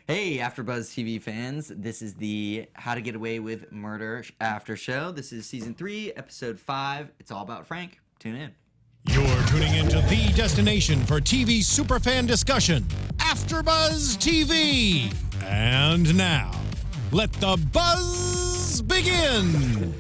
Hey, AfterBuzz TV fans. This is the How to Get Away with Murder after show. This is season 3, episode 5. It's all about Frank. Tune in. You're tuning into the destination for TV superfan discussion, AfterBuzz TV. And now, let the buzz begin.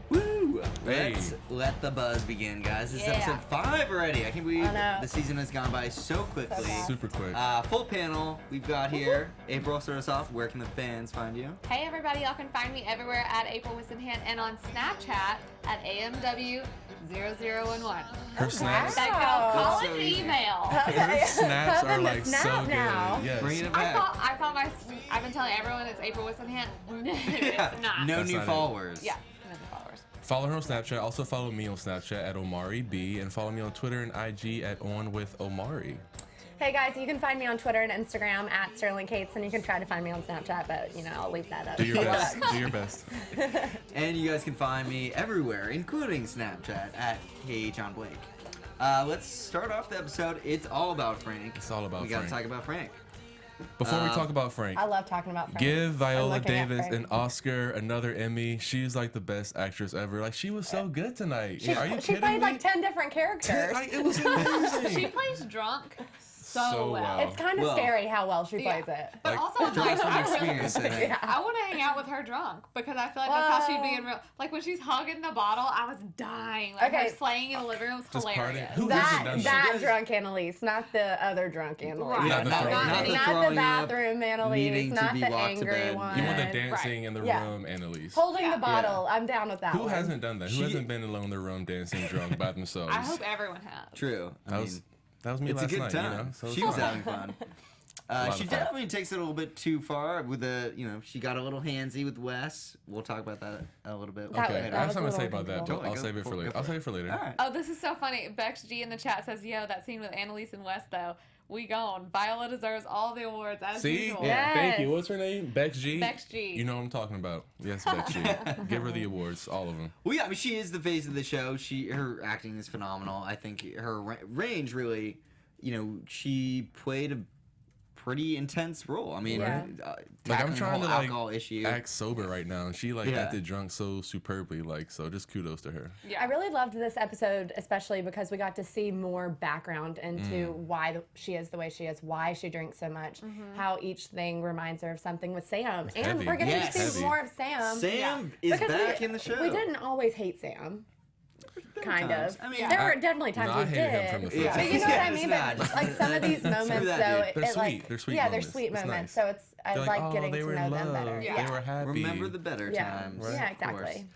Woo! Hey. Let's let the buzz begin, guys. This is episode 5 already. I can't believe the season has gone by so quickly. Super quick. Full panel we've got here. April, start us off. Where can the fans find you? Hey everybody, y'all can find me everywhere at April Whisenhant and on Snapchat at AMW0011. Her snaps. That girl, call That's so an easy. email. Her snaps are like so snap good. now. Yes. Bringing it I back. thought I've been telling everyone it's April Whisenhant. It's not. No That's new not it. followers. Yeah, no new followers. Follow her on Snapchat. Also follow me on Snapchat at Omari B, and follow me on Twitter and IG at OnWithOmari. Hey guys, you can find me on Twitter and Instagram at Sterling Cates, and you can try to find me on Snapchat, but I'll leave that up. Do your best. Do your best. And you guys can find me everywhere, including Snapchat at KJohnBlake. Let's start off the episode. It's all about Frank. It's all about We gotta Frank. talk about Frank. Before we talk about Frank, I love talking about Frank. give Viola I'm looking at Davis Frank. an Oscar, another Emmy. She's like the best actress ever. Like, she was so good tonight. Are you She kidding played me? like 10 different characters. Like, it was amazing. She plays drunk so So well. well. It's kind of Well, scary how well she plays it. But Like, also, Draw some I experience in it. I want to hang out with her drunk because I feel like that's how she'd be in real. Like when she's hugging the bottle, I was dying. Like Okay. her slaying in the living room was Just hilarious. partying. Who hasn't done That does- drunk Annalise, not the other drunk Annalise. Right. Not the throwing up. not the Not throwing the up, bathroom needing Annalise, to not be the walked to angry bed. one. You want the dancing in the Yeah. room, Annalise. Holding Yeah. the bottle, I'm down with that Who one. hasn't done that? Who She- hasn't been alone in the room dancing drunk by themselves? I hope everyone has. True. That was me It's a last good night. time. So She it's was fun. having fun. lot She of fun. definitely takes it a little bit too far with the, she got a little handsy with Wes. We'll talk about that a little bit. That Okay, was- I have was a something to say little about that, but Totally, I'll go save it for for it, later. go I'll for save it for later. All right. Oh, this is so funny. Bex G in the chat says, yo, that scene with Annalise and Wes, though, we gone. Viola deserves all the awards as See? usual. Yeah. Thank you. Yes. What's her name? Bex G? Bex G. You know what I'm talking about. Yes, Bex G. Give her the awards, all of them. Well, yeah, I mean, she is the face of the show. Her acting is phenomenal. I think her range really, she played a pretty intense role. I mean, Yeah. Like, I'm tackling the trying whole to, like, alcohol issue. Act sober right now, and she, Yeah. acted drunk so superbly, so just kudos to her. Yeah. I really loved this episode, especially because we got to see more background into why she is the way she is, why she drinks so much, how each thing reminds her of something with Sam. And heavy. we're getting Yes. to see Heavy. more of Sam. Sam is Because back in the show. We didn't always hate Sam. Kind times. of. I mean, there were definitely times No, I we hated did. him from the first Yeah. But you know what I Yeah, mean? it's But not. like some of these moments, Screw that though, dude. They're sweet. like They're sweet yeah, moments. they're sweet It's moments. nice. So I They're like oh, getting they to were know in them love. better. They were happy. Remember the better Yeah. times. Right. Yeah, of course. exactly.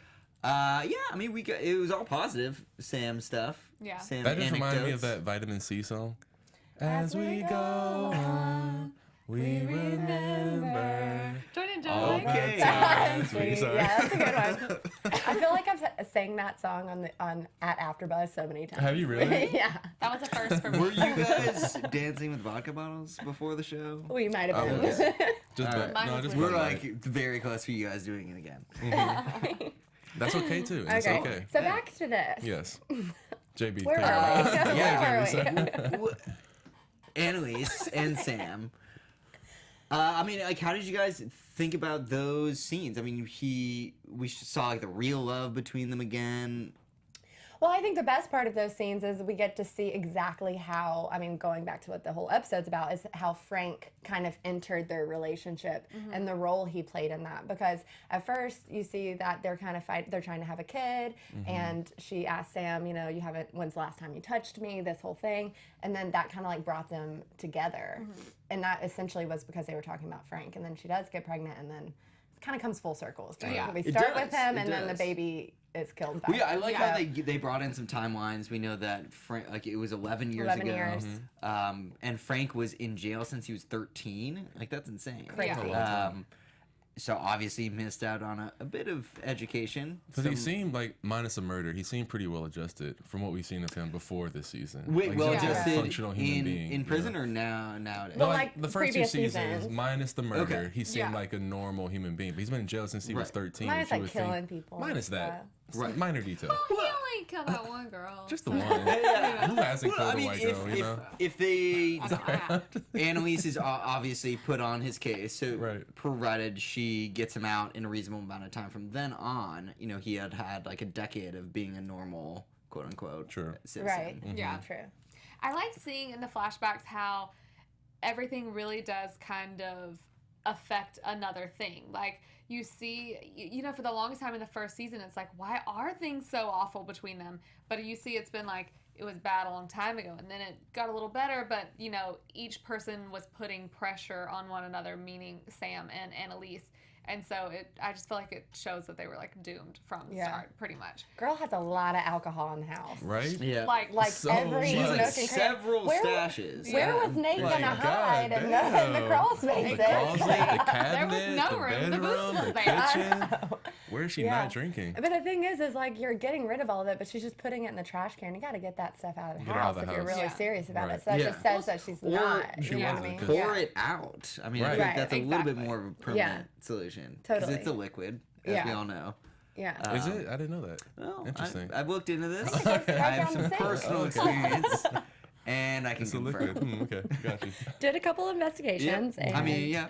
I mean, it was all positive, Sam stuff. Yeah. Sam That just reminded me of anecdotes. that Vitamin C song. As we go on, we remember. Jordan, all Jordan. Okay. the times we- Sweet. sorry. Yeah, that's a good one. I feel like I've sang that song at AfterBuzz so many times. Have you really? Yeah, That was a first for me. Were you guys dancing with vodka bottles before the show? we might have I been. was. Just, All right. Mine no, was just with- We're Bud like Light. very close for you guys doing it again. That's okay too. It's Okay. okay. So back to this. Yes. JB. Where take it are away. we? Yeah, Where are we? Annalise and Sam. I mean, like, how did you guys think about those scenes? I mean, we saw like the real love between them again. Well, I think the best part of those scenes is we get to see exactly how, I mean, going back to what the whole episode's about, is how Frank kind of entered their relationship and the role he played in that. Because at first you see that they're kind of they're trying to have a kid, and she asks Sam, when's the last time you touched me, this whole thing. And then that kind of like brought them together. And that essentially was because they were talking about Frank. And then she does get pregnant, and then it kind of comes full circle. Yeah. We It start does, with him, it and then the does. baby is killed by Well, yeah, I like how him. they brought in some timelines. We know that Frank, like, it was 11 years 11 ago. years. And Frank was in jail since he was 13. Like, that's insane. Crazy. So obviously he missed out on a bit of education. Because he seemed like, minus a murder, he seemed pretty well adjusted from what we've seen of him before this season. Wait, Like, well he's just a adjusted functional human being. in prison you know? or nowadays? Well, No, like the first two previous seasons, seasons. minus the murder, Okay. he seemed Yeah. like a normal human being. But he's been in jail since he was Right. 13. Minus which you like would think- killing people. and Minus that. stuff. Right. Minor detail. He only killed that one girl. Just the one. Who hasn't killed a white girl, you know? if they, I don't know. Annalise is obviously put on his case, so Right. provided she gets him out in a reasonable amount of time from then on, you know, he had like a decade of being a normal, quote unquote, citizen. Right. Yeah. True. I like seeing in the flashbacks how everything really does kind of affect another thing. Like, you see, you know, for the longest time in the first season, it's like, why are things so awful between them? But you see, it's been like, it was bad a long time ago, and then it got a little better, but, you know, each person was putting pressure on one another, meaning Sam and Annalise. And so I just feel like it shows that they were, like, doomed from the start, pretty much. Girl has a lot of alcohol in the house. Right? Yeah. Like So every much. nook like and cranny. several Where- stashes. Where Yeah. was Nate Like, gonna God hide in the damn. crawl spaces? The closet, the There cabinet, was no the room. The booze bedroom, was the there. kitchen. Where is she Yeah. not drinking? But the thing is like you're getting rid of all of it, but she's just putting it in the trash can. You got to get that stuff out of the Get it out house of the if you're house. really Yeah. serious about Right. it. So that Yeah. just says that she's Or not. she you know what I wasn't, mean? 'cause- Pour Yeah. it out. I mean, I Right. think Right. that's a little bit Exactly. more of a permanent solution. Because Totally. it's a liquid, as Yeah. we all know. Yeah. Is it? I didn't know that. Well, Interesting. I've looked into this. think it goes right I have down some the sink. personal Okay. experience, and I can It's a confirm. liquid. Okay, got you. Did a couple investigations. Yeah. And I mean, yeah.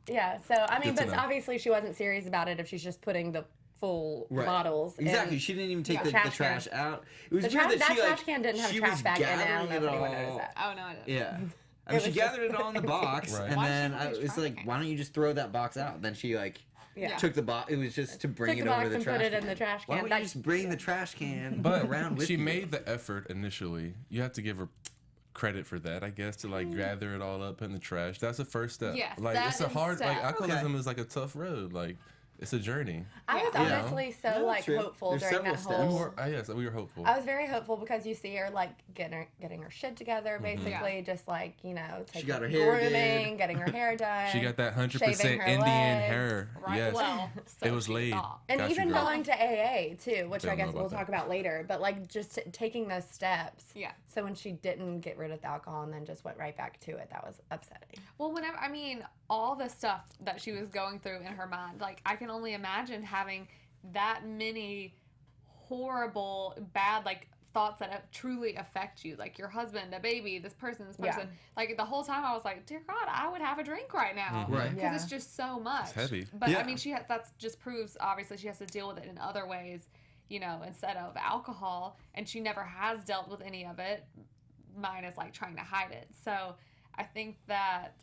Yeah. So I mean, Good to but know. obviously she wasn't serious about it if she's just putting the full Right. bottles. Exactly. in She didn't even take the the trash trash can. out. It was The weird trash, that she trash like can didn't have she a trash was bag in it. I don't gathering know if it anyone all. noticed that. Oh, no, I didn't. Yeah. I It mean, she was gathered just it all in the box, Right. and Why then should she it's try like, it? why don't you just throw that box out? Then she like Yeah. took the box. It was just to bring Took it the over box the and trash put it can. in the trash Why can. don't That- you just bring the trash can But around with she you? made the effort initially. You have to give her credit for that, I guess, to like gather it all up in the trash. That's the first step. Yes, like that it's a is hard like step. alcoholism is like a tough road. Like it's a journey. I was Yeah. honestly so No, like true. hopeful There's during that several We whole. were yes, we were hopeful. I was very hopeful because you see her like getting her shit together, basically, just like taking got her hair grooming, did. getting her hair done. She got that 100% shaving her Indian legs. hair. Right. Yes. Well, so It was she laid. thought. And Got you, even girl. going to AA too, which I Don't know guess we'll about talk that. about later. But like just taking those steps. Yeah. So when she didn't get rid of the alcohol and then just went right back to it, that was upsetting. Well, whenever, I mean, all the stuff that she was going through in her mind, like, I can only imagine having that many horrible, bad, like, thoughts that truly affect you. Like, your husband, a baby, this person. Yeah. Like, the whole time I was like, dear God, I would have a drink right now. Right. Because Yeah. it's just so much. It's heavy. But, Yeah. I mean, that's just proves, obviously, she has to deal with it in other ways, instead of alcohol. And she never has dealt with any of it, minus, like, trying to hide it. So, I think that,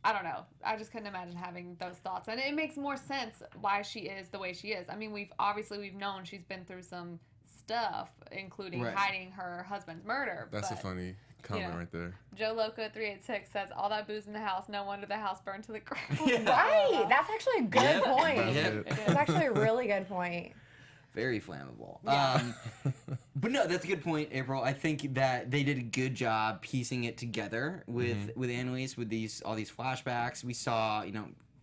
I don't know. I just couldn't imagine having those thoughts. And it makes more sense why she is the way she is. I mean, we've known she's been through some stuff, including Right. hiding her husband's murder. That's a but funny comment Yeah. right there. Joe Loco 386 says, all that booze in the house, no wonder the house burned to the ground. Yeah. Right. That's actually a good Yep. point. That's Yep. it. That's actually a really good point. Very flammable. Yeah. But no, that's a good point, April. I think that they did a good job piecing it together with Annalise, with all these flashbacks. We saw,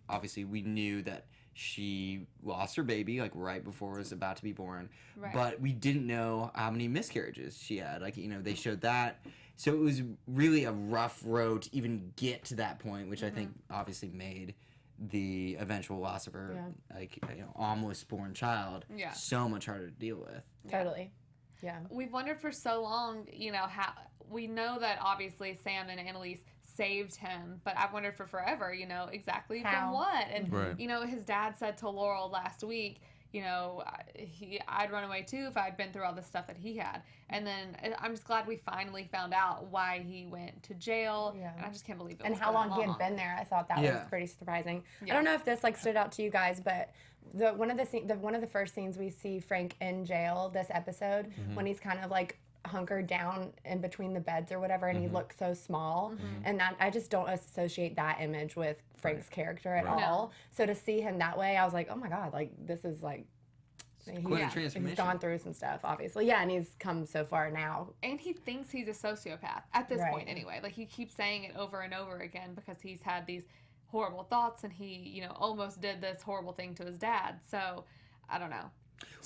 obviously we knew that she lost her baby like right before it was about to be born, Right. but we didn't know how many miscarriages she had. Like, they showed that. So it was really a rough road to even get to that point, which I think obviously made the eventual loss of her almost born child Yeah. so much harder to deal with. Totally. Yeah. We've wondered for so long, how we know that obviously Sam and Annalise saved him, but I've wondered for forever, exactly How? from what. And Right. His dad said to Laurel last week, I'd run away too if I'd been through all the stuff that he had. And then I'm just glad we finally found out why he went to jail. Yeah. And I just can't believe it. And was how that long he had been there. I thought that Yeah. was pretty surprising. Yeah. I don't know if this stood out to you guys, but one of the first scenes we see Frank in jail this episode when he's kind of like hunkered down in between the beds or whatever, and he looks so small, and that I just don't associate that image with Frank's character at Right. all. So to see him that way, I was like, oh my God, like this is like. Quite a He's transformation. gone through some stuff, obviously. Yeah, and he's come so far now. And he thinks he's a sociopath at this Right. point anyway. Like, he keeps saying it over and over again because he's had these horrible thoughts and he, almost did this horrible thing to his dad. So, I don't know.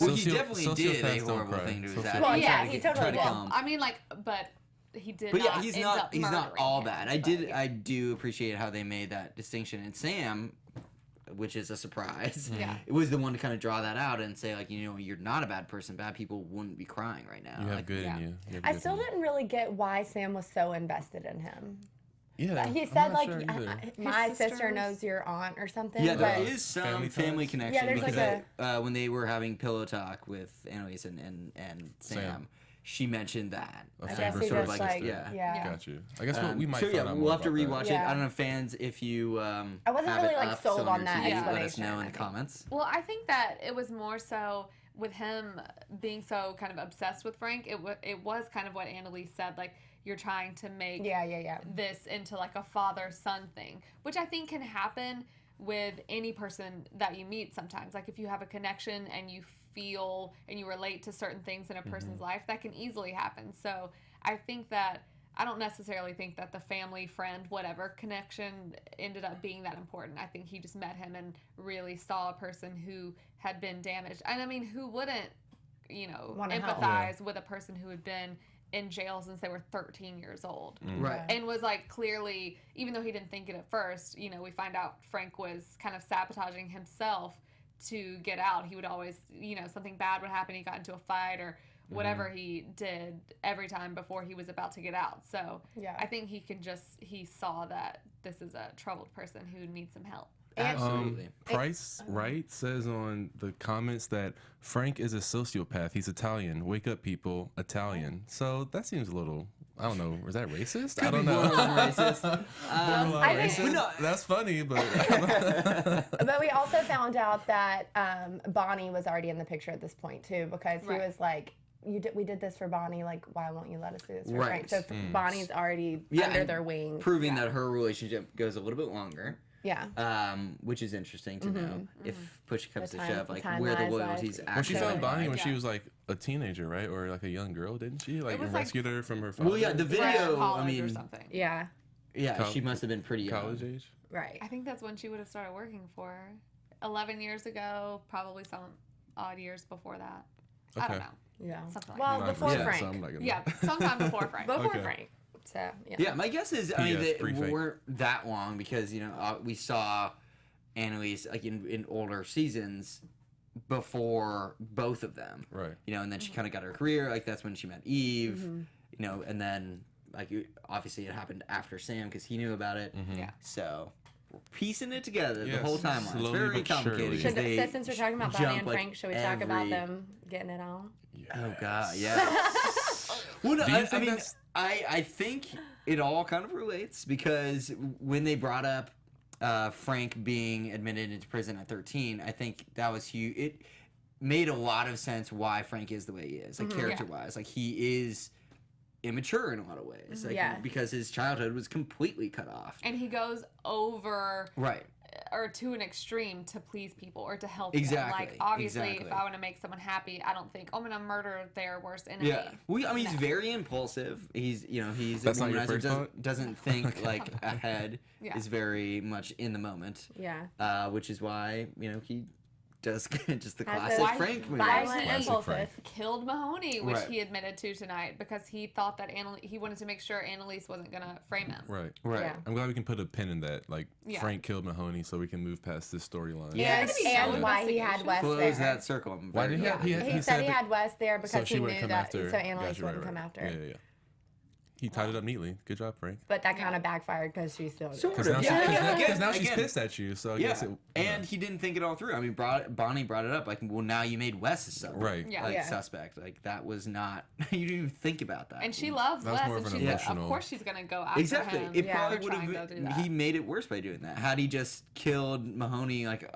Well, he Socio- definitely did a sociopaths don't horrible cry. thing to his Socio- dad. Well, He yeah, tried to he get- totally tried to did. come. I mean, but he did But yeah, not he's end not up he's not murdering all him, bad. but yeah. I do appreciate how they made that distinction. And Sam which is a surprise. Yeah. It was the one to kind of draw that out and say, like, you know, you're not a bad person. Bad people wouldn't be crying right now. You have Like, good yeah. in you. You have I good still in you. didn't really get why Sam was so invested in him. Yeah. He I'm said not like, sure either. my His sister sisters? knows your aunt or something. Yeah, there but- is some Family family ties? connection Yeah, there's because like when they were having pillow talk with Annalise and Sam, she mentioned that. A I favorite guess he sort of just sister. like, yeah. yeah. Got you. I guess we might so find yeah, out we'll more have to about rewatch that. it. Yeah. I don't know, fans, if you I wasn't have really, it like, up sold still on your that TV, let us explanation, know I in the think. comments. Well, I think that it was more so with him being so kind of obsessed with Frank. It was kind of what Annalise said, like, you're trying to make Yeah. this into like a father-son thing, which I think can happen with any person that you meet sometimes. Like, if you have a connection and you feel and you relate to certain things in a person's life, that can easily happen. So I think that I don't necessarily think that the family, friend, whatever connection ended up being that important. I think he just met him and really saw a person who had been damaged. And I mean, who wouldn't, you know, Wanna help. empathize with a person who had been in jail since they were 13 years old. Right. And was like, clearly, even though he didn't think it at first, you know, we find out Frank was kind of sabotaging himself to get out. He would always, you know, something bad would happen. He got into a fight or whatever he did every time before he was about to get out. So Yeah. I think he saw that this is a troubled person who needs some help. Absolutely. Price Right says on the comments that Frank is a sociopath. He's Italian. Wake up, people. Italian. So that seems a little, I don't know. Is that racist? I don't know. Racist. I think- Racist? That's funny, but But we also found out that Bonnie was already in the picture at this point too, because he Right. was like, we did this for Bonnie, like, why won't you let us do this for Right. Frank? So Bonnie's already under and their wing. Proving that her relationship goes a little bit longer. Yeah. Which is interesting to know if push comes The to time- shove, like time where the lies, loyalties lies. actually. well, she found lie. Bonnie when she Yeah. was like a teenager, right? Or like a young girl, didn't she? Like was, like, rescued her from her father. Well, yeah, the Right, video. I college or mean, something. Yeah. yeah, she must have been pretty young. college age. Right. I think that's when she would have started working for her. 11 years ago, probably some odd years before that. I don't Okay. know. Yeah. Something like Well, Not before for that, Frank. so I'm not gonna- Yeah, sometime before Frank. Before Okay. Frank. So, yeah. Yeah, my guess is, I mean, P.S. they pre-fake. weren't that long because, you know, we saw Annalise, like, in older seasons before both of them. Right. You know, and then she kind of got her career. Like, that's when she met Eve, you know, and then, like, obviously it happened after Sam because he knew about it. Yeah. So, we're piecing it together, the Yes, whole timeline. It's slowly very but complicated. surely. 'cause Should, they so since we're talking about Bonnie jump, and like, Frank, should we talk about every- them getting it on? Oh, God, yeah. Well, no, Do you I think mean, that's- I think it all kind of relates because when they brought up Frank being admitted into prison at 13, I think that was huge. It made a lot of sense why Frank is the way he is, like character-wise. Like, he is immature in a lot of ways, like, Yeah. because his childhood was completely cut off. And he goes over Right. or to an extreme to please people or to help Exactly, them. Like, obviously, exactly. if I want to make someone happy, I don't think, oh, I'm going to murder their worst enemy. Yeah. Well, I mean, he's No. very impulsive. He's, you know, he's That's a not your womanizer, first thought? doesn't think, like, ahead. Yeah. Is very much in the moment. Yeah. Which is why, you know, he does just the Has classic those Frank move. violent Classic impulses. Frank. Killed Mahoney, which Right. he admitted to tonight because he thought that he wanted to make sure Annalise wasn't going to frame him. Right. Right. Yeah. I'm glad we can put a pin in that. Like, Yeah. Frank killed Mahoney, so we can move past this storyline. Yeah. And, Yes. and No why he had investigation. Wes Close there. that circle. I'm Why very did he? glad. He He said he that- had Wes there so because she he wouldn't knew come that, after. so Annalise Gotcha, wouldn't right, come right. after. Yeah. He tied it up neatly. Good job, Frank. But that kind of backfired because she still. Sort Because of. now, Yeah. because now she's Again, pissed at you. So I Yeah. guess it. And he didn't think it all through. I mean, Bonnie brought it up. Like, well, now you made Wes a suspect. Right. Yeah. Like, Yeah. suspect. Like, that was not. You didn't even think about that. And she loves That was Wes, more and of an she's emotional- of course she's going to go after Exactly. him. It Yeah. probably for would trying to have. do that. He made it worse by doing that. Had he just killed Mahoney, like,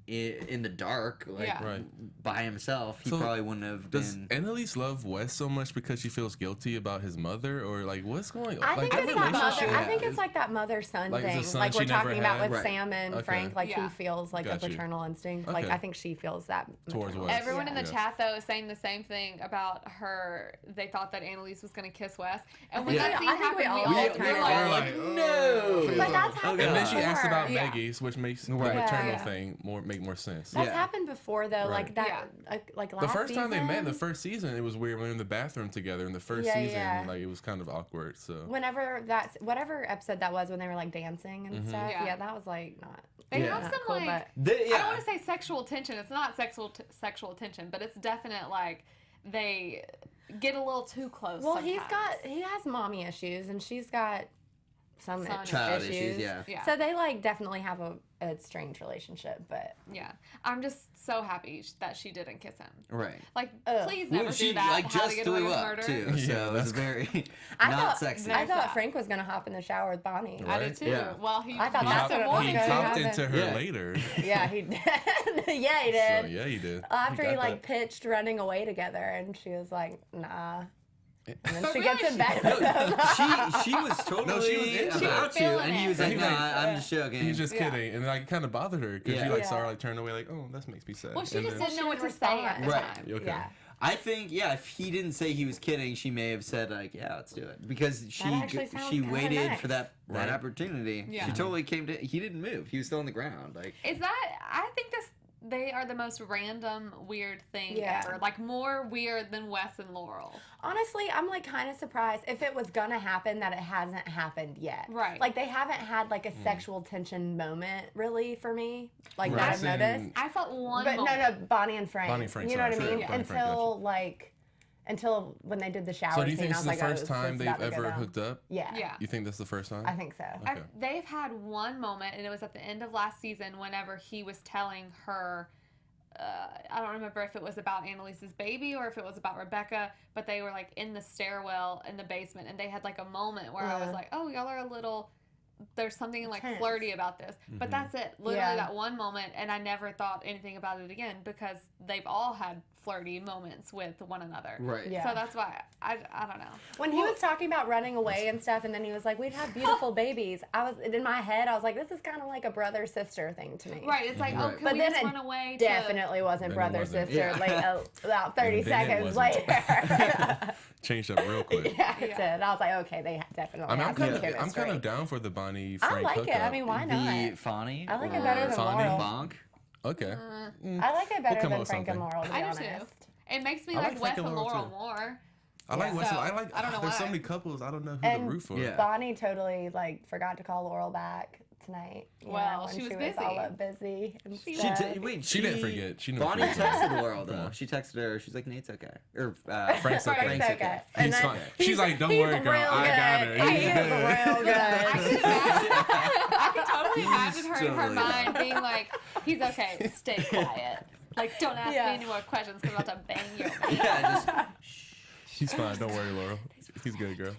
in the dark, like, Yeah. Right. by himself, he So, probably wouldn't have Does been. Annalise love Wes so much because she feels guilty about his mother, or like what's going on? I like, think that it's that mother. relationship- I think it's like that mother-son Like, it's a thing, son like we're she never talking about had? with Right. Sam and Okay. Frank. Like Yeah. he feels like Got a you. paternal instinct. Like Okay. I think she feels that Towards maternal. Wes. Everyone in the Yeah. chat, though, is saying the same thing about her. They thought that Annalise was going to kiss Wes. And when Yeah. that scene I think we happened, all we did were kinda. like, We're like, no. But that's Oh, happened And then she before. asked about Yeah. Maggie's, which makes Right. the maternal Yeah. thing make more sense. That's Yeah. happened before though, Right. like that, like last The first time they met, season. the first season, it was weird. We were in the bathroom together in the first Yeah, season. yeah. Like, it was kind of awkward. So Whenever whatever episode that was when they were like dancing and stuff, Yeah. yeah, that was like not. They Yeah. have not some cool, like but I don't want to say sexual tension. It's not sexual tension, but it's definite like they get a little too close. well, sometimes. he has mommy issues and she's got some Child issues, yeah. Yeah. So they like definitely have a strange relationship, but Yeah, I'm just so happy that she didn't kiss him. Right. Like, Ugh. please never Well, do she that. like How to just get away threw with up murder. too, Yeah, so it was that's- very I not thought sexy. I thought sad. Frank was gonna hop in the shower with Bonnie. Right. I did too. Yeah. Well, he I thought must that's have what he was wanted gonna to. popped happen. into her Yeah. later. Yeah, he did. Yeah, he So, did. yeah, he did. After he got like that. pitched running away together, and she was like, "Nah." And then But she really, gets in she- bed with him. she was totally No, she was into it. about She to, was and he feeling was it. like, He "Nah, like- I'm just joking." He's just Yeah. kidding, and like kind of bothered her because Yeah. she like Yeah. saw her like turn away, like, oh, that makes me sad. Well, she And just then- didn't know what to Well, she say didn't at the respond. time. Okay. Yeah. I think, yeah, if he didn't say he was kidding, she may have said like, "Yeah, let's do it," because actually sounds she kinda waited nice. for that Right. opportunity. Yeah. She totally came to. He didn't move. He was still on the ground. Like, Is that? I think they are the most random weird thing Yeah. ever. Like more weird than Wes and Laurel. Honestly, I'm like kind of surprised if it was gonna happen that it hasn't happened yet. Right. Like they haven't had like a sexual tension moment really for me, like that I've Wes and- noticed. I felt one But moment. no, Bonnie and Frank. Bonnie and Frank, You know sorry, what I mean? sure. Bonnie and Frank, Until like until when they did the shower So do you scene, think I this was is the like, first oh, time it's they've about to go ever down. hooked up? Yeah. Yeah. You think that's the first time? I think so. Okay. They've had one moment, and it was at the end of last season whenever he was telling her, I don't remember if it was about Annalise's baby or if it was about Rebecca, but they were like in the stairwell in the basement, and they had like a moment where I was like, oh, y'all are a little, there's something like Tense. flirty about this. But that's it. Literally Yeah. that one moment, and I never thought anything about it again because they've all had flirty moments with one another. right. Yeah. So that's why I don't know. When he was talking about running away and stuff, and then he was like, "We'd have beautiful babies." I was in my head. I was like, "This is kind of like a brother sister thing to me." Right. It's like, oh, Right. can But we then just it run away to... Definitely wasn't Then it brother wasn't. sister. Yeah. Like about 30 And then it seconds wasn't. later. Changed up real quick. Yeah, it did. I was like, okay, they definitely. I mean, have some I'm chemistry. kind of down for the Bonnie I Frank like hookup. it. I mean, why not? The Fonny. I like it or better than Fonny Laurel. Bonk. Okay. I like it better come up than with Frank and something. Laurel. To be I do honest. too. It makes me I like like Wes Frank and and Laurel, Laurel too. more. I like Yeah. Wesley. So, I like. I don't know There's so why. many couples. I don't know who And to root for. Yeah. Bonnie totally like forgot to call Laurel back tonight. you Well, know, when she was all busy. up busy. And She stuff. She didn't forget. She never Bonnie forget. texted Laurel Come though. on. She texted her. She's like, "Nate's okay." Or Frank's okay. Frank's okay. He's And then fine. She's like, "Don't worry, girl. real I got her. good. He's He is good." real good. I could totally imagine her in her totally mind being like, he's okay, stay quiet. Like, don't ask Yeah. me any more questions because I'm about to bang your man. Yeah, just He's fine. Don't worry, Laurel. He's good, girl.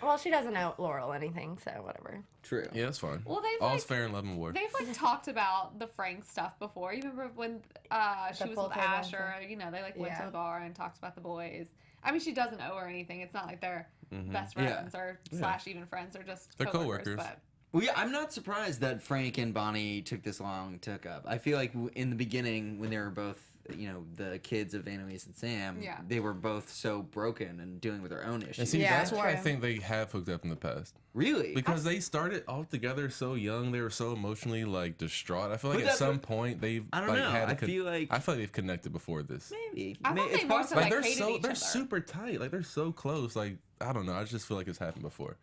Well, she doesn't know Laurel anything, so whatever. true. Yeah, that's fine. Well, they've, All's like- fair in love and war. They've like talked about the Frank stuff before. You remember when she The was pool with table Ash, or thing. you know, they like went Yeah. to the bar and talked about the boys. I mean, she doesn't owe her anything. It's not like they're best Yeah. friends or slash even friends. They're just They're coworkers. coworkers. But Well, yeah, I'm not surprised that Frank and Bonnie took this long to hook up. I feel like in the beginning, when they were both, you know, the kids of Annalise and Sam, Yeah. they were both so broken and dealing with their own issues. And see, Yeah, that's why I true. think they have hooked up in the past. Really? Because they started all together so young, they were so emotionally like distraught. I feel like But at that's some what- point they've I don't like know. had a I feel like I feel like they've connected before this. maybe. I thought It's they more so possible. like they're hated so each they're other. super tight. Like they're so close. Like I don't know. I just feel like it's happened before.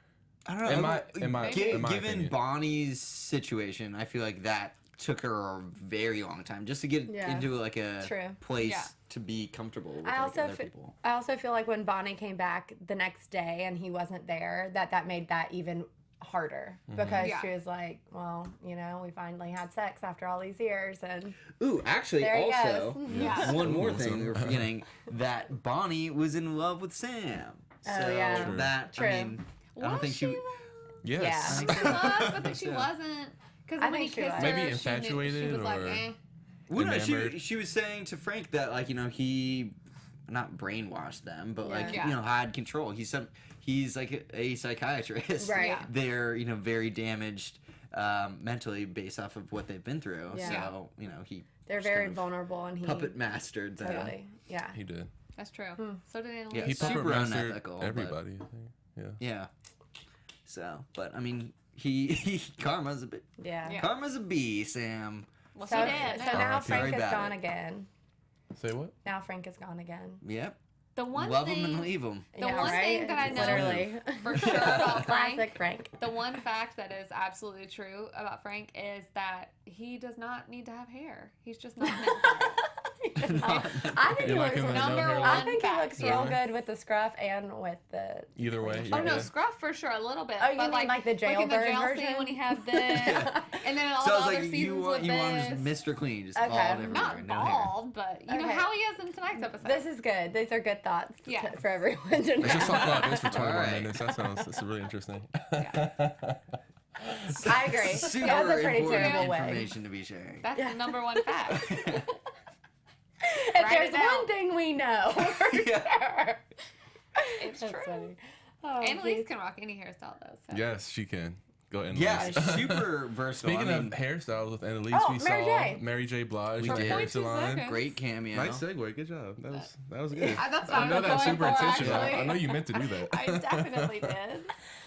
I don't know. in my Given opinion. Bonnie's situation, I feel like that took her a very long time just to get Yeah. into like a True. place Yeah. to be comfortable with I like, also other people. I also feel like when Bonnie came back the next day and he wasn't there, that made that even harder because Yeah. she was like, well, you know, we finally had sex after all these years, and Ooh, actually, There he also, goes. Yeah. one more Ooh, thing we were so- forgetting that Bonnie was in love with Sam. Oh, So yeah. True. that True. I mean, I don't Was think she. though? Yes. I think she was, but then she Yeah. wasn't. Because I when he think she kissed was. her, Maybe she infatuated was like, or- eh. Well, no, enamored. she was saying to Frank that like you know he, not brainwashed them, but like Yeah. you know had control. He's like a psychiatrist. Right. Yeah. They're you know very damaged mentally based off of what they've been through. Yeah. So you know he. they're just very kind of vulnerable, and he Puppet mastered them. totally, yeah. He did. That's true. So did Annalise. Yeah, He super puppet mastered unethical, but- everybody. I think. Yeah. Yeah. So, but I mean, he karma's a bit. Yeah. Yeah. Karma's a bee, Sam. Well, So, she did. so now R.I.P. Frank Very is bad gone at it. again. Say what? Now Frank is gone again. Yep. The one Love thing, him and leave him. The one thing that I know literally for sure about Frank, classic Frank. the one fact that is absolutely true about Frank is that he does not need to have hair. He's just not meant for it. I think You he like looks. him with no Number hair? one. I think he looks real Yeah. good with the scruff and with the. Either way. Oh you're no, good. scruff for sure, a little bit. Oh, you but mean like the in the jailbird jail version? scene when he had this, and then all So the it's other like seasons you with want this. just Mr. Clean, just Okay. bald everywhere, Not no hair. bald, but you know Okay. how he is in tonight's episode. This is good. These are good thoughts Yes. for everyone to know. Let's just talk about this for 21 Alright. minutes. That's really interesting. I agree. Super That was a pretty important terrible way. information to be sharing. That's the number one fact. If Write there's it down. one thing we know, for sure. It's That's true. funny. Oh, Annalise geez. can rock any hairstyle though. So. Yes, she can. Go ahead. Yeah, super versatile. Speaking I mean, of hairstyles with Annalise, Oh, we Mary saw J. Mary J. Blige, We her did. hair 0.2 salon. seconds. great cameo. Nice segue. Good job. That was good. That's what I I'm know that's going super for, intentional. actually. I know you meant to do that. I definitely did.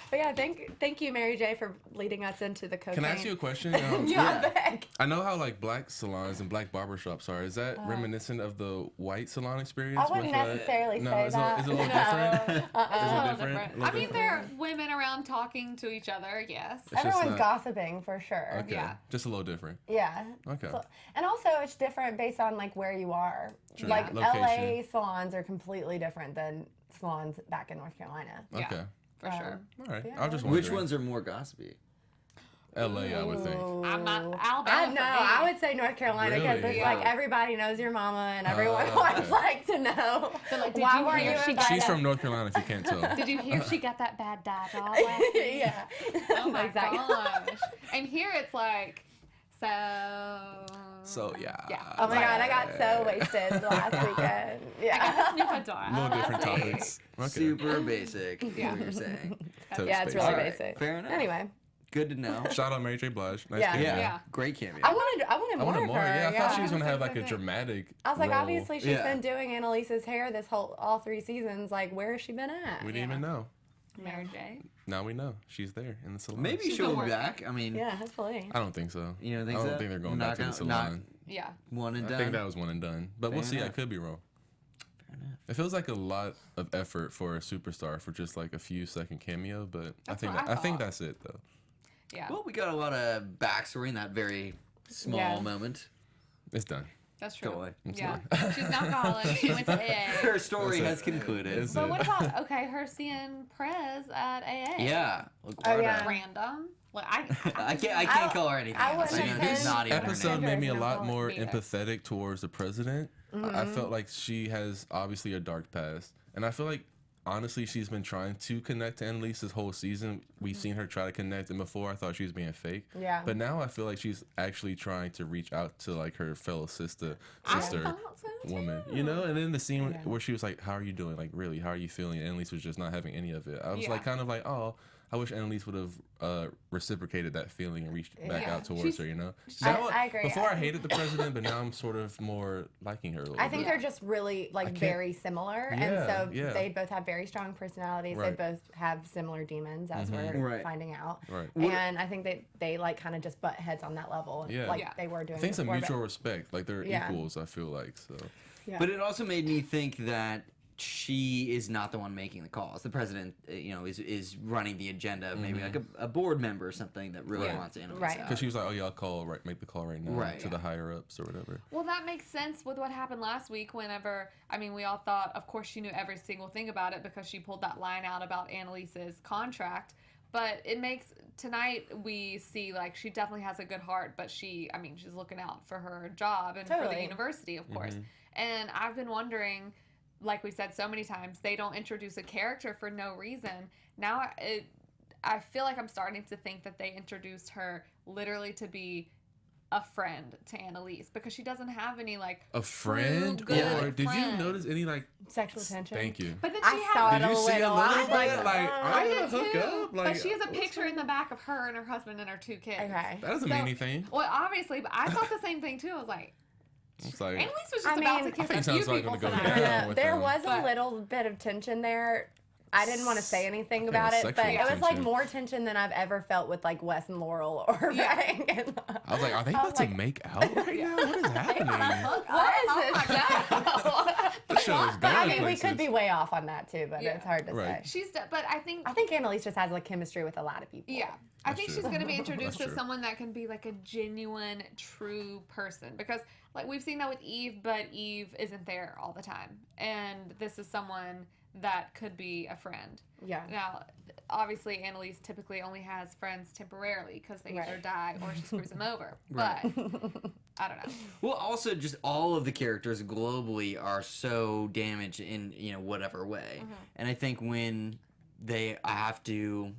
But yeah, thank you, Mary J, for leading us into the cocaine. Can I ask you a question? Yeah, beg. I know how like black salons and black barbershops are. Is that reminiscent of the white salon experience? I wouldn't with, necessarily no, say is that. It a little No. different? It's a little different? different. A little I mean, different? there are women around talking to each other. Yes. It's just Everyone's not- gossiping for sure. Okay, Yeah. just a little different. Yeah. Okay. So, and also, it's different based on like where you are. True. Like Location. LA salons are completely different than salons back in North Carolina. Yeah. Okay. For sure. All right. Yeah. I was just wondering. Which ones are more gossipy? LA, I would think. I'm not Ooh. Alabama. I know. I would say North Carolina because Really? it's Yeah. like everybody knows your mama and everyone wants okay. like to know. But, like, did why you were hear you she invited? She's from North Carolina, if you can't tell. Did you hear she got that bad dad job last week? Yeah. Oh my Exactly. gosh. And here it's like, So, yeah. Yeah. Oh my god, I got so wasted last weekend. Yeah. New fedora A little different last week. topics. Okay. Super basic. Is Yeah. what you're saying. Totes Yeah, it's really basic. Alright, basic. fair enough. Anyway, Good to know. Shout out Mary J. Blige. Nice Yeah. cameo. Yeah. Great cameo. I wanted I more wanted of more. her. Yeah, I thought she was Yeah. gonna have like a Same thing. dramatic. I was like, role. obviously she's Yeah. been doing Annalise's hair this whole all 3 seasons. Like, where has she been at? We didn't even know. Mary J. Now we know she's there in the salon. Maybe She's she'll been be working. back. I mean, Yeah, hopefully. I don't think so. You don't think I don't so? think they're going Not back to the gonna- not salon. Yeah. one and I done. think that was one and done. But we'll Fair see. I enough. could be wrong. Fair enough. It feels like a lot of effort for a superstar for just like a few second cameo, but That's I what I think thought. that's it though. Yeah. Well, we got a lot of backstory in that very small Yeah. moment. It's done. That's true. Totally. Yeah. She's an alcoholic. She went to AA. Her story That's has it. concluded. It's- But what about, okay, her seeing Prez at AA? Yeah. Oh, yeah. Random. Like, I can't call her anything. I else. wouldn't know have this been- not even her Episode name. made me a There's lot no more me either. empathetic towards the president. I felt like she has obviously a dark past, and I feel like honestly she's been trying to connect to Annalise this whole season. We've seen her try to connect, and before I thought she was being fake. Yeah. But now I feel like she's actually trying to reach out to like her fellow sister I thought so, woman, you know. And then the scene where she was like, "How are you doing? Like, really, how are you feeling?" And Annalise was just not having any of it. I was Yeah. like, kind of like, oh. I wish Annalise would have reciprocated that feeling and reached back Yeah. out towards She's- her, you know? I agree. Before I hated the president, but now I'm sort of more liking her a little I think bit. they're just really like can't- very similar, Yeah, and so yeah. they both have very strong personalities. Right. They both have similar demons, as we're Right. finding out. Right. And I think they like kind of just butt heads on that level, Yeah. like Yeah. they were doing. I think it's a before, but- mutual respect. Like they're Yeah. equals, I feel like. So Yeah. But it also made me think that she is not the one making the calls. The president, is running the agenda of maybe like a board member or something that really Right. wants Annalise Right. out. because she was like, "Oh yeah, I'll call make the call right now Right. to the higher ups or whatever." Well, that makes sense with what happened last week whenever, I mean, we all thought, of course, she knew every single thing about it because she pulled that line out about Annalise's contract. But it makes, tonight we see, like, she definitely has a good heart, but she's looking out for her job and for the Totally. university, of course. And I've been wondering, like we said so many times, they don't introduce a character for no reason. Now I feel like I'm starting to think that they introduced her literally to be a friend to Annalise because she doesn't have any like A friend, true, good or did you friend. notice any like? Sexual tension. Thank you. But then I she saw has. it Did you see a little. little I was bit? Like, I I'm did gonna hook too. up. Like, But she has a picture in the back of her and her husband and her 2 kids. Okay. That doesn't So- mean anything. Well, obviously, but I thought the same thing too. I was like, It's like Annalise was just I about mean, to I think kiss a sounds few like people gonna go tonight. down with There them. was a But- little bit of tension there. I didn't want to say anything about it, but sexual it was like tension. more tension than I've ever felt with like Wes and Laurel or Frank. And, I was like, are they about to make out right now? What is happening? what is this? The show is But I going mean, we could places. be way off on that too, but Yeah. it's hard to Right. say. But I think Annalise just has like chemistry with a lot of people. yeah. I That's think true. she's going to be introduced That's as true. someone that can be like a genuine, true person. Because, like, we've seen that with Eve, but Eve isn't there all the time. And this is someone that could be a friend. Yeah. Now, obviously, Annalise typically only has friends temporarily because they either Right. die or she screws them over. Right. But, I don't know. Well, also just all of the characters globally are so damaged in whatever way, and I think when they have to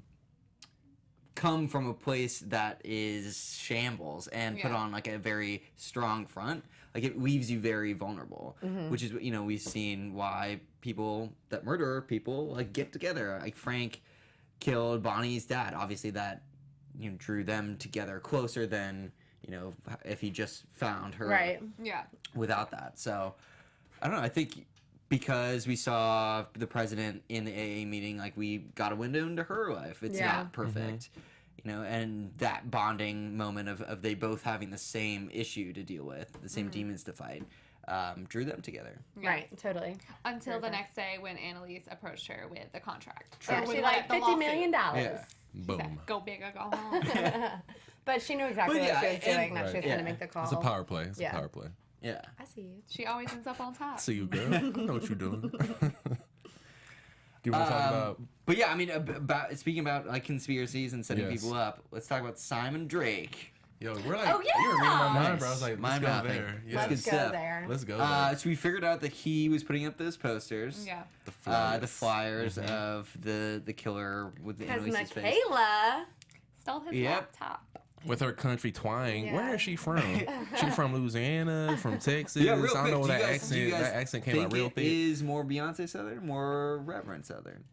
come from a place that is shambles and put Yeah. on like a very strong front, like it leaves you very vulnerable, which is we've seen why people that murder people like get together. Like Frank killed Bonnie's dad. Obviously, that drew them together closer than if he just found her Right. Yeah. without that. So I don't know. I think because we saw the president in the AA meeting, like we got a window into her life. It's Yeah. not perfect, and that bonding moment of they both having the same issue to deal with, the same demons to fight, drew them together. Yeah. Right. Totally. Until the Perfect. next day when Annalise approached her with the contract. Yeah, Or with she like the $50 lawsuit. million. Yeah. Boom. Go big or go home. But she knew exactly Well, what yeah, she was doing, and- that she was Right. going to Yeah. make the call. It's a power play. It's Yeah. a power play. Yeah. I see you. She always ends up on top. See you, girl. I know what you're doing. Do you want to talk about? But yeah, I mean, speaking about like conspiracies and setting Yes. people up, let's talk about Simon Drake. Yo, we're like, Oh, you were reading my mind, Nice. bro. I was like, Mind let's go mapping. there. Let's Yeah. good Let's go stuff. there. Let's go there. So we figured out that he was putting up those posters. Yeah. The flyers of the killer with the Because Annalise's face. Michaela. Stole his Yep. laptop. With her country twang. Yeah. Where is she from? She from Louisiana, from Texas. Yeah, real I don't quick, know do that you guys accent. That accent came think out real it thick. is more Beyonce Southern, more Reverend Southern?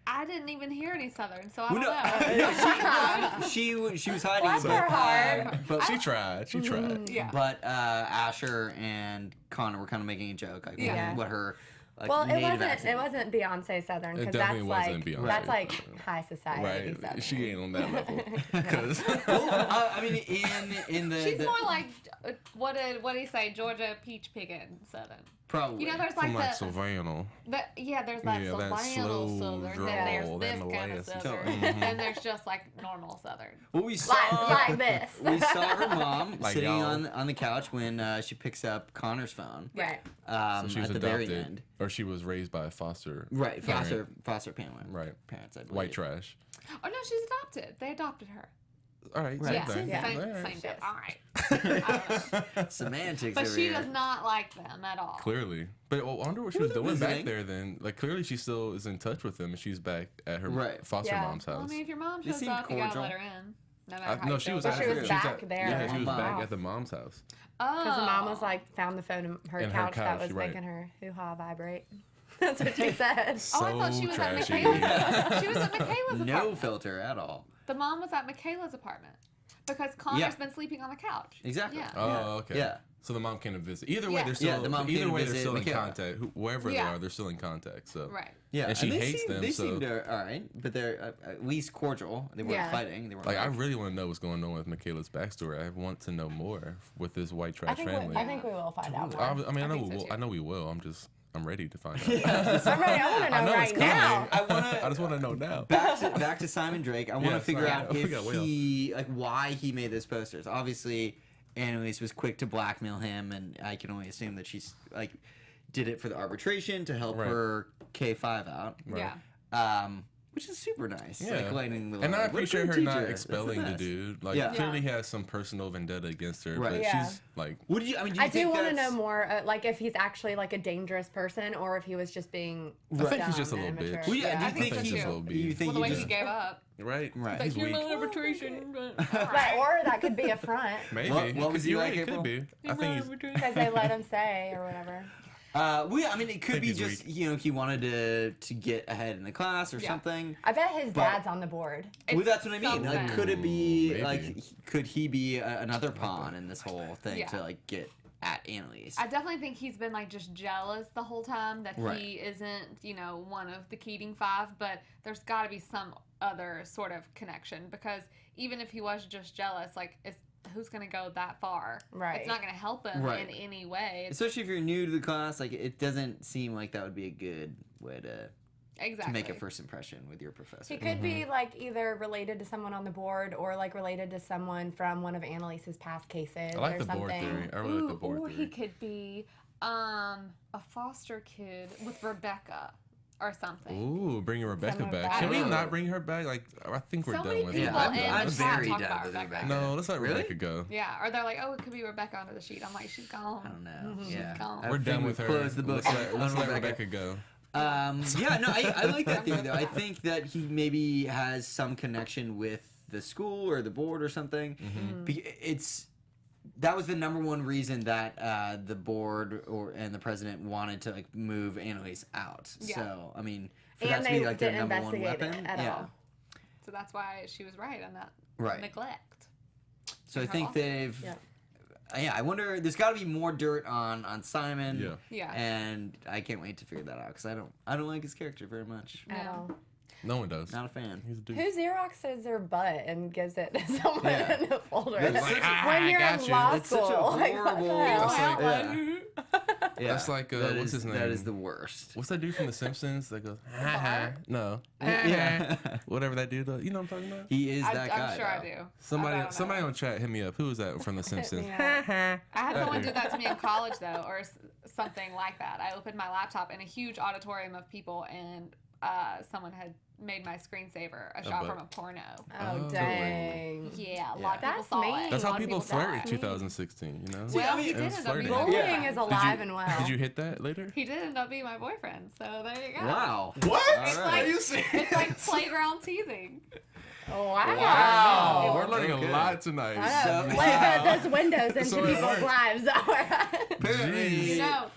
I didn't even hear any Southern, so I Well, don't know. no, she was hiding, Bless but, her heart. but She tried. She tried. Yeah. but Asher and Connor were kind of making a joke, like Yeah. what her like Well, native accent. it wasn't Beyonce Southern It because that's definitely like wasn't Beyonce. that's like high society Right. Southern. She ain't on that level. Because Well, I mean, in the She's more like, what did he say? Georgia peach picking Southern. probably. There's from like like Savannah. there's that Yeah, that Savannah slow Southern, drawl, then there's that this kind of molasses. Southern, Mhm. and there's just like normal Southern. Well, we saw like this. we saw her mom Like sitting y'all. on the couch when she picks up Connor's phone. Right. So she was at the adopted, very end. or she was raised by a foster. Right, parent. foster parent. Right. Parents, I believe. White trash. Oh no, she's adopted. They adopted her. All right. Right. Same Yeah, thing. same, All right. same deal. All right. I don't know. Semantics But over she here. does not like them at all. Clearly. But I wonder what she Well, was they're doing back visiting. there then. Like, clearly she still is in touch with them and she's back at her Right. foster Yeah. mom's Well, I house. mean, if your mom They shows seem up, you gotta cordial. let her in. No matter how No, you she feel was about she actually was her. she was back at, there Yeah, at she was the back house. at the mom's house. Oh. Because the mom was like, found the phone in her In her couch that couch, was right. making her hoo-ha vibrate. That's what she said. Oh, I thought So she was at trashy. Michaela's. She was at Michaela's no apartment. filter at all. The mom was at Michaela's apartment because Connor's Yeah. been sleeping on the couch. Exactly. Yeah. Oh, okay. Yeah. So the mom came to visit. Either way, Yeah. they're still. Yeah, the mom either came to way, they're visit still in Michaela. contact. Wherever Yeah. they are, they're still in contact. So. Right. Yeah, And she they hates seem, them, They so- seemed all right, but they're at least cordial. They weren't Yeah. fighting. They weren't Like, I really want to know what's going on with Michaela's backstory. I want to know more with this white I trash think, family. I think we will find out more. I mean, I know think we so, will. too. I know we will. I'm ready to find out. I'm ready. I want to know, I know right it's coming. now. I wanna- I just want to know now. back to Simon Drake. I want to Yeah, figure sorry. out We if got way he like why he made those posters. Obviously, Annalise was quick to blackmail him, and I can only assume that she's like did it for the arbitration to help Right. her K5 out. Right. Yeah. Which is super nice. Yeah. Like letting the And I what a appreciate great her not teacher. That's the expelling the best. dude. Like, Yeah. clearly has some personal vendetta against her. Right. But Yeah. she's like, What do you? I mean, do you I do think want to know that's- more, like if he's actually like a dangerous person or if he was just being. I think he's dumb just a and little immature. bitch. Well, yeah. I Do you think think so, he? just a little Do you bitch. think Well, the way he he just? gave up. right? Right. He's Like, weak. human arbitration. But But, or that could be a front Maybe. What was he You're like, right, it April? could be. I think he's. because they let him say or whatever. Well, yeah, I mean, it could Think be he's just weak. he wanted to get ahead in the class or Yeah. something. I bet his But- dad's on the board. Well, It's that's what I mean. Like, something. could it be Maybe. like could he be another pawn in this whole thing Yeah. to like get at Annalise. I definitely think he's been like just jealous the whole time that Right. he isn't, one of the Keating Five, but there's got to be some other sort of connection, because even if he was just jealous, like, who's going to go that far? Right. It's not going to help him Right. in any way. Especially if you're new to the class, like, it doesn't seem like that would be a good way to Exactly. make a first impression with your professor. He could be like either related to someone on the board or like related to someone from one of Annalise's past cases I like or the something. board theory. I really like the board or theory. he could be a foster kid with Rebecca or something. Ooh, bringing Rebecca Someone back. back. Can we Oh. not bring her back? Like, I think we're So done many with people it. in I'm the chat very talk down about with Rebecca. Rebecca. No, let's let Really? Rebecca go. Yeah, or they're like, oh, it could be Rebecca under the sheet. I'm like, she's gone. I don't know. She's Yeah. gone. I We're think done we've with her. closed the book Let's on let Rebecca go. Yeah, no, I like that theory, though. I think that he maybe has some connection with the school or the board or something. That was the number one reason that the board and the president wanted to like move Annalise out. Yeah. So, I mean, for And that to they be like their didn't number one investigate weapon. it at yeah. all. So that's why she was right on that Right. neglect. So I Her think lawsuit. they've. Yeah. Yeah, I wonder. There's got to be more dirt on Simon. Yeah. Yeah. And I can't wait to figure that out because I don't like his character very much. At Yeah. all. No one does. Not a fan. He's a dude. Who Xeroxes their butt and gives it to someone Yeah. in a folder? That's like, when I you're got in you. law It's such a school. Like, what the horrible- hell? That's like- Yeah. That's like, That what's is- his name? That is the worst. What's that dude from The Simpsons that goes, ha ha? No. Yeah. Whatever that dude does. You know what I'm talking about? He is that guy. I'm sure I though. do. I Somebody don't know. on chat hit me up. Who was that from The Simpsons? Yeah. I had That someone dude. do that to me in college, though, or something like that. I opened my laptop in a huge auditorium of people, and someone had made my screensaver a shot butt. from a porno. Oh, Oh. dang. Yeah, a lot of people That's saw mean. it. That's A how lot of people flirt in died. 2016, you know? Well, he It did was end up being flirting. my Bullying boyfriend. is alive and well. Did you hit that later? He did end up being my boyfriend, so there you go. Wow. What? All It's right. like, you serious? it's like playground teasing. Wow. Wow. We're learning Okay. a lot tonight. I know. So- Like, those windows into So it people's works. lives. Apparently, You know,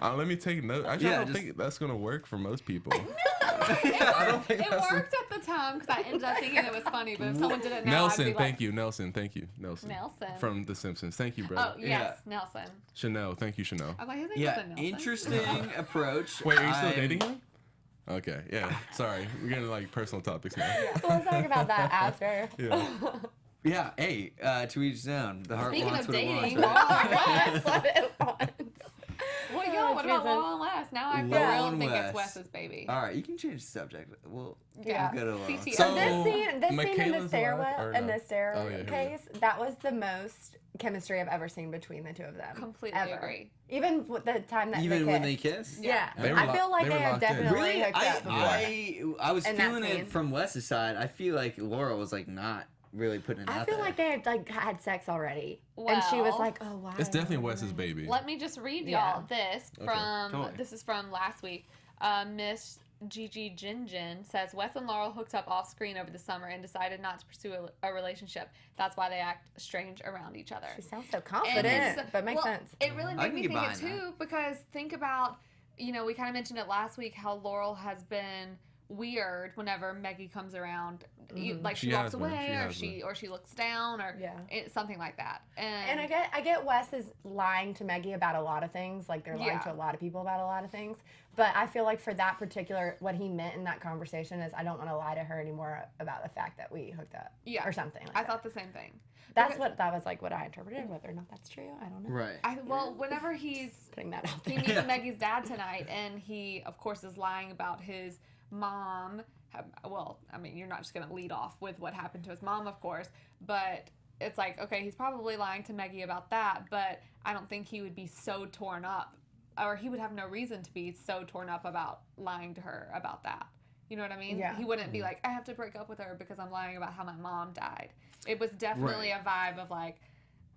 Let me take note. Actually, Yeah, I don't just- think that's going to work for most people. it worked at the time because I ended up thinking it was funny, but if someone did it now, I'd Nelson, be like, thank you. Nelson, thank you. Nelson. Nelson. From The Simpsons. Thank you, Oh, brother. yes, Nelson. Chanel, thank you, Chanel. I'm like, his name Yeah, isn't Nelson. interesting approach. Wait, are you still I'm- dating him? Okay, yeah. Sorry. We're getting like personal topics now. We'll talk about that after. Yeah. Yeah, hey, to each his own. The heart Speaking wants of what it dating, wants. Law That's what it was. Well, yeah, what about Jesus. Law and West? Now I for Law real and think West. it's Wes's baby. All right, you can change the subject. We'll Yeah. go to Law. CTO. So- This scene in the Michaela's alive, or no? Oh, yeah, case, that was the most chemistry I've ever seen between the two of them. Completely ever. agree. Even with the time that Even they when they kissed. kiss? Yeah, They were I feel like they they were have locked in. definitely Really? hooked up before. I was In that feeling scene. it from Wes's side. I feel like Laura was like not really putting it I out feel there. like they had like had sex already, and she was Well, like, "Oh wow." It's definitely Wes's baby. Let me just read Yeah. y'all this Okay, from totally. this is from last week. Miss Gigi Jinjin says Wes and Laurel hooked up off screen over the summer and decided not to pursue a relationship. That's why they act strange around each other. She sounds so And confident, it's- but makes well, sense. It really I made can me get think it behind too because think about, we kind of mentioned it last week how Laurel has been weird whenever Maggie comes around. Like she She walks has been. away She or has she looks down or Yeah. something like that. And I get Wes is lying to Maggie about a lot of things, like they're lying Yeah. to a lot of people about a lot of things. But I feel like for that particular, what he meant in that conversation is I don't want to lie to her anymore about the fact that we hooked up, Yeah. or something. Like I that. thought the same thing. That's because- what that was like. What I interpreted, whether or not that's true, I don't know. right. Whenever he's Putting that out he there. meets Maggie's dad tonight, and he, of course, is lying about his mom. Well, I mean, you're not just going to lead off with what happened to his mom, of course, but it's like, okay, he's probably lying to Maggie about that, but I don't think he would be so torn up, or he would have no reason to be so torn up about lying to her about that. You know what I mean? Yeah. He wouldn't be like, I have to break up with her because I'm lying about how my mom died. It was definitely a vibe of like,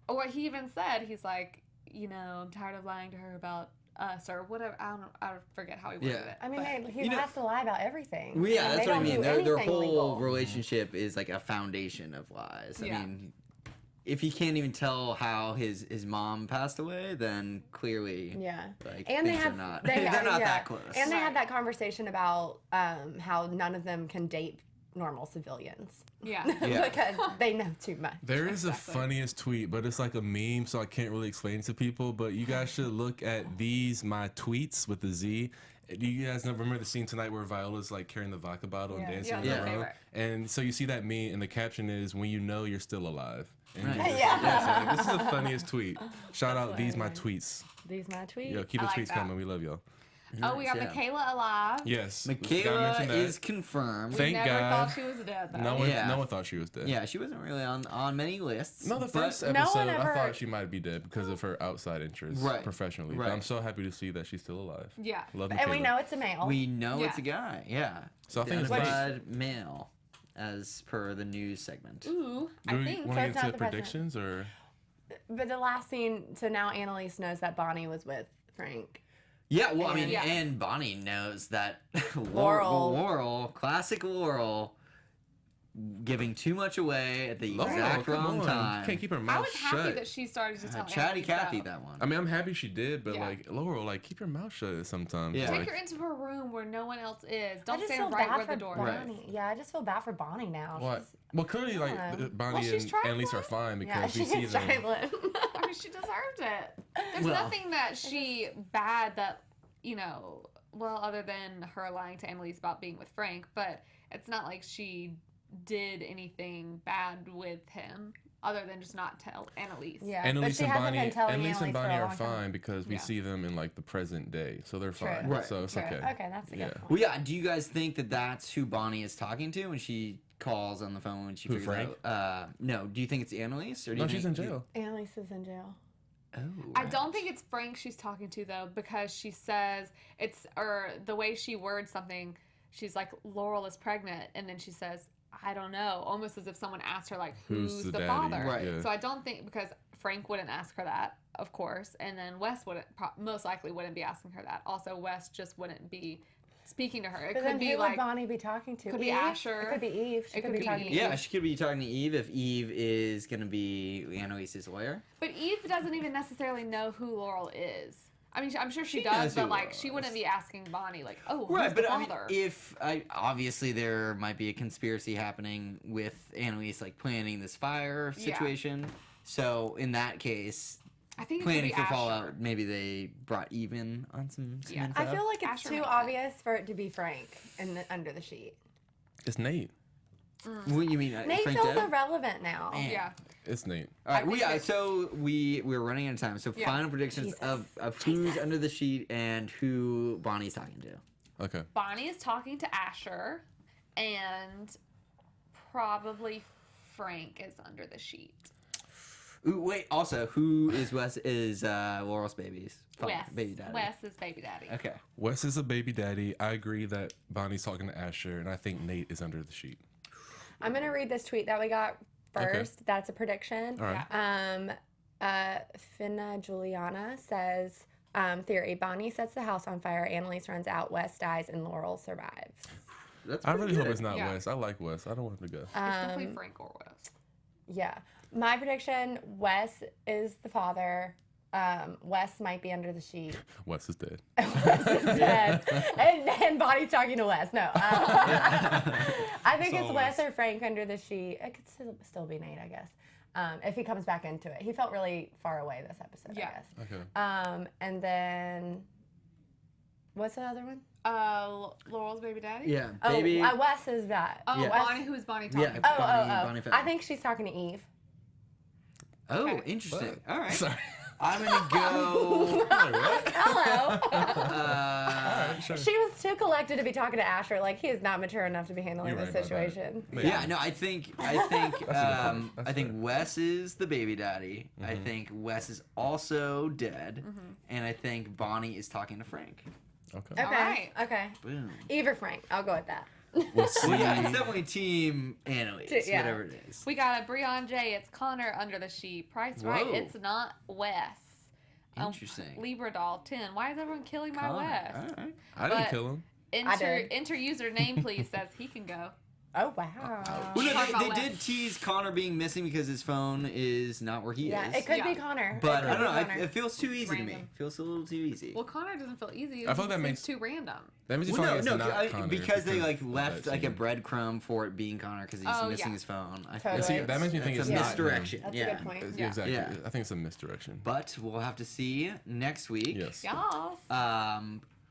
or what he even said, he's like, I'm tired of lying to her about us or whatever. I forget how he worded Yeah. it. I mean, but- he has to lie about everything. Well, yeah, And that's they what I don't mean. do Their anything whole legal. relationship is like a foundation of lies. Yeah. I mean, if he can't even tell how his mom passed away, then clearly, Yeah. like, And they things have are not they they're have- not yeah. that close. And they Right. had that conversation about how none of them can date normal civilians. Yeah. Yeah. Because they know too much. There is a funniest tweet, but it's like a meme, so I can't really explain it to people. But you guys should look at these my tweets with the Z. Do you guys remember the scene tonight where Viola's like carrying the vodka bottle and dancing in the Yeah. room? Favorite. And so you see that meme, and the caption is "When you know you're still alive." And Right. you just- Yeah. so, like, this is the funniest tweet. Shout out these my tweets. These my tweets. Yo, keep the I like tweets that. coming. We love y'all. Oh, we got Yeah. Michaela alive. Yes, gotta Michaela mention that. is confirmed. We Thank never God. thought she was dead, though. No one, Yeah. no one thought she was dead. Yeah, she wasn't really on many lists. No, the first no episode, one I ever- thought she might be dead because of her outside interests Right. professionally. But Right. I'm so happy to see that she's still alive. Yeah. Love And Michaela. we know it's a male. We know it's a Yes. guy. Yeah. So I think it's Identified male, as per the news segment. Ooh, Do I we think. want so to it's get not to the president. predictions or? But the last scene, so now Annalise knows that Bonnie was with Frank. Yeah, well, I mean, Yeah. and Bonnie knows that Laurel. classic Laurel, giving too much away at the Laurel, exact come wrong on. time. You can't keep her I mouth was happy shut. that she started to tell Chatty Annalise, Cathy, though. that one. I mean, I'm happy she did, but Yeah. like Laurel, like keep your mouth shut sometimes. Yeah. Take Like, her into her room where no one else is. I Don't just stand feel right bad where for the door Bonnie. is. Yeah, I just feel bad for Bonnie now. what? She's- Well, clearly, like Yeah. Bonnie Well, she's and trying Annalise to. are fine yeah, because she we see is them. silent. I mean, she deserved it. There's Well- nothing that she bad that, you know, well, other than her lying to Annalise about being with Frank, but it's not like she did anything bad with him other than just not tell Annalise. Yeah, Annalise but she and hasn't Bonnie, been telling Annalise and for a Bonnie are long time. fine because we Yeah. see them in like the present day, so they're True. fine. Right. So it's True. okay. Okay, that's a Yeah. good point. Well, yeah. Do you guys think that that's who Bonnie is talking to when she calls on the phone when she Who, figures Frank? out? No. Do you think it's Annalise or do No, you she's think in jail. Annalise is in jail. Oh. I don't think it's Frank she's talking to though, because she says or the way she words something, she's like, Laurel is pregnant, and then she says, I don't know, almost as if someone asked her like, who's the daddy? father? Right. Yeah. So I don't think, because Frank wouldn't ask her that, of course, and then Wes wouldn't, most likely wouldn't be asking her that. Also, Wes just wouldn't be speaking to her. It But could then be who like, would Bonnie be talking to? could be Eve? Asher. It could be Eve. She It could could be be talking to Eve. Yeah, Eve. she could be talking to Eve if Eve is gonna be Annalise's lawyer. but Eve doesn't even necessarily know who Laurel is. I mean, I'm sure she She does, knows who but like, Laurel she wouldn't is. be asking Bonnie like, oh, who's Right, the but I mean, father? if obviously there might be a conspiracy happening with Annalise, like planning this fire Yeah. situation. So in that case, I think it planning could for be Asher. Fallout, maybe they brought Eve in on some Yeah. info. I feel like it's Asher too makes obvious for it to be Frank under the sheet. It's Nate. What you mean? Nate Frank feels dead? irrelevant now. Man. Yeah. It's Nate. All right, I think it's- so we're running out of time. So Yeah. final predictions Jesus. of who's under the sheet and who Bonnie's talking to. Okay. Bonnie is talking to Asher, and probably Frank is under the sheet. Ooh, wait. Also, who is Laurel's baby's baby daddy? Wes is baby daddy. Okay. Wes is a baby daddy. I agree that Bonnie's talking to Asher, and I think Nate is under the sheet. I'm gonna read this tweet that we got first. That's a prediction. All right. Finna Juliana says, theory, Bonnie sets the house on fire, Annalise runs out, Wes dies, and Laurel survives. That's I pretty really hope good. it's not Yeah. Wes. I like Wes. I don't want him to go. It's definitely Frank or Wes. Yeah. My prediction, Wes is the father. Wes might be under the sheet. Wes is dead. Wes is dead. And Bonnie's talking to Wes. No. I think it's Wes or Frank under the sheet. It could still be Nate, I guess. If he comes back into it. He felt really far away this episode, Yeah. I guess. Okay. And then, what's the other one? Laurel's baby daddy? Yeah, Oh, baby. Wes is that. Oh, Yeah. Bonnie, who's Bonnie talking Yeah. to? Bonnie Fett. I think she's talking to Eve. Oh, Okay. interesting. All right. Sorry. I'm gonna go. Hello. Sure. She was too collected to be talking to Asher. Like, he is not mature enough to be handling You're this right about that. situation. Maybe. Yeah, no, I think That's a good point. That's I think fair. Wes is the baby daddy. I think Wes is also dead, and I think Bonnie is talking to Frank. Okay. Okay. Alright. Okay. Boom. Eve or Frank. I'll go with that. We'll see. Well, yeah, it's definitely Team Annalise, Yeah. whatever it is. We got a Breon J. It's Connor under the sheet. Price right. Whoa. It's not Wes. Interesting. Libra doll 10. Why is everyone killing my Connor. Wes? All right. I didn't But- kill him. I did. Enter user name, please, says he can go. Oh wow. Well, no, Talk about they did left. tease Connor being missing because his phone is not where he Yeah, is. it could Yeah. be Connor. But It I could don't be know. Connor. It feels too easy to me. Random. Feels a little too easy. Well, Connor doesn't feel easy. I feel like that It makes- seems too random. That makes you Well, feel no, like it's no, not Connor because they like of left that like a scene. breadcrumb for it being Connor because he's Oh, missing yeah. his phone. I Totally. See, that makes me think it's it's a not him. misdirection. That's yeah. a good point. It's- Yeah. Exactly. Yeah. I think it's a misdirection. But we'll have to see next week. Yes. Yes.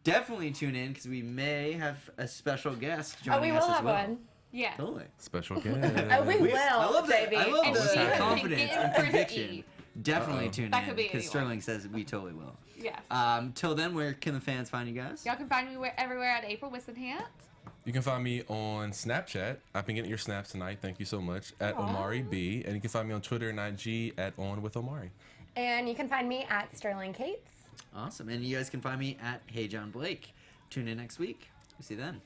Definitely tune in because we may have a special guest Oh, joining we us will as have well. one. Yes. Totally. Special guest. Oh, we will, I love that. baby. I love And the she has been confidence getting and frisky. conviction. Definitely tune That in could be because anyone. Sterling says we totally will. Yes. Till then, where can the fans find you guys? Y'all can find me everywhere at April Whisenhant. You can find me on Snapchat. I've been getting your snaps tonight. Thank you so much. At Omari B. And you can find me on Twitter and IG at OnWithOmari. And you can find me at Sterling Cates. Awesome. And you guys can find me at Hey John Blake. Tune in next week. We'll see you then.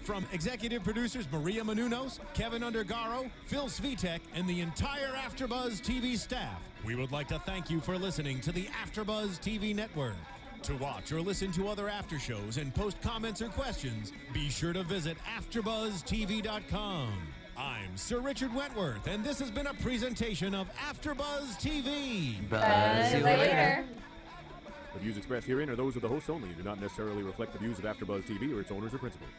From executive producers Maria Menounos, Kevin Undergaro, Phil Svitek, and the entire AfterBuzz TV staff, we would like to thank you for listening to the AfterBuzz TV network. To watch or listen to other after shows and post comments or questions, be sure to visit AfterBuzzTV.com. I'm Sir Richard Wentworth, and this has been a presentation of AfterBuzz TV. Bye. See you later. The views expressed herein are those of the hosts only and do not necessarily reflect the views of AfterBuzz TV or its owners or principals.